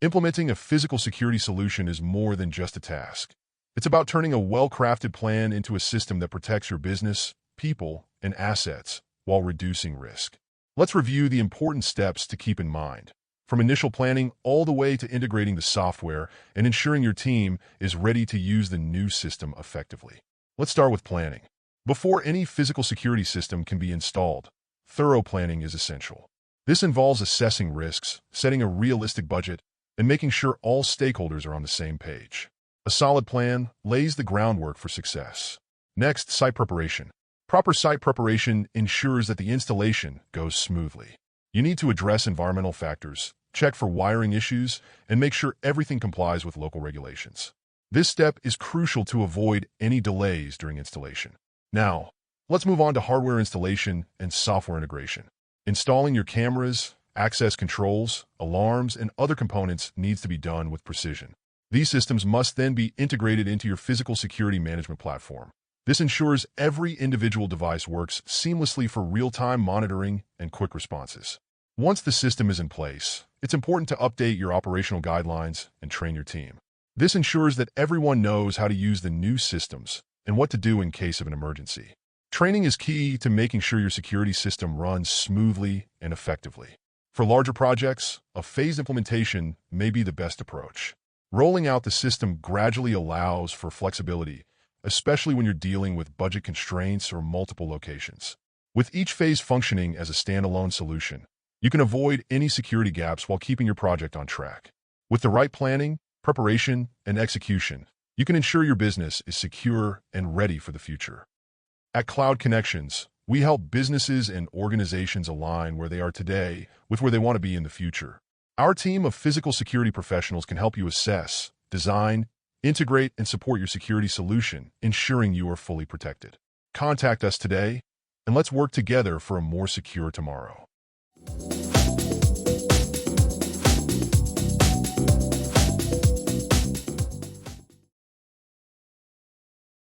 Implementing a physical security solution is more than just a task. It's about turning a well-crafted plan into a system that protects your business, people, and assets while reducing risk. Let's review the important steps to keep in mind, from initial planning all the way to integrating the software and ensuring your team is ready to use the new system effectively. Let's start with planning. Before any physical security system can be installed, thorough planning is essential. This involves assessing risks, setting a realistic budget, and making sure all stakeholders are on the same page. A solid plan lays the groundwork for success. Next, site preparation. Proper site preparation ensures that the installation goes smoothly. You need to address environmental factors, check for wiring issues, and make sure everything complies with local regulations. This step is crucial to avoid any delays during installation. Now, let's move on to hardware installation and software integration. Installing your cameras, access controls, alarms, and other components needs to be done with precision. These systems must then be integrated into your physical security management platform. This ensures every individual device works seamlessly for real-time monitoring and quick responses. Once the system is in place, it's important to update your operational guidelines and train your team. This ensures that everyone knows how to use the new systems and what to do in case of an emergency. Training is key to making sure your security system runs smoothly and effectively. For larger projects, a phased implementation may be the best approach. Rolling out the system gradually allows for flexibility, especially when you're dealing with budget constraints or multiple locations. With each phase functioning as a standalone solution, you can avoid any security gaps while keeping your project on track. With the right planning, preparation, and execution, you can ensure your business is secure and ready for the future. At Connextions, we help businesses and organizations align where they are today with where they want to be in the future. Our team of physical security professionals can help you assess, design, integrate, and support your security solution, ensuring you are fully protected. Contact us today, and let's work together for a more secure tomorrow.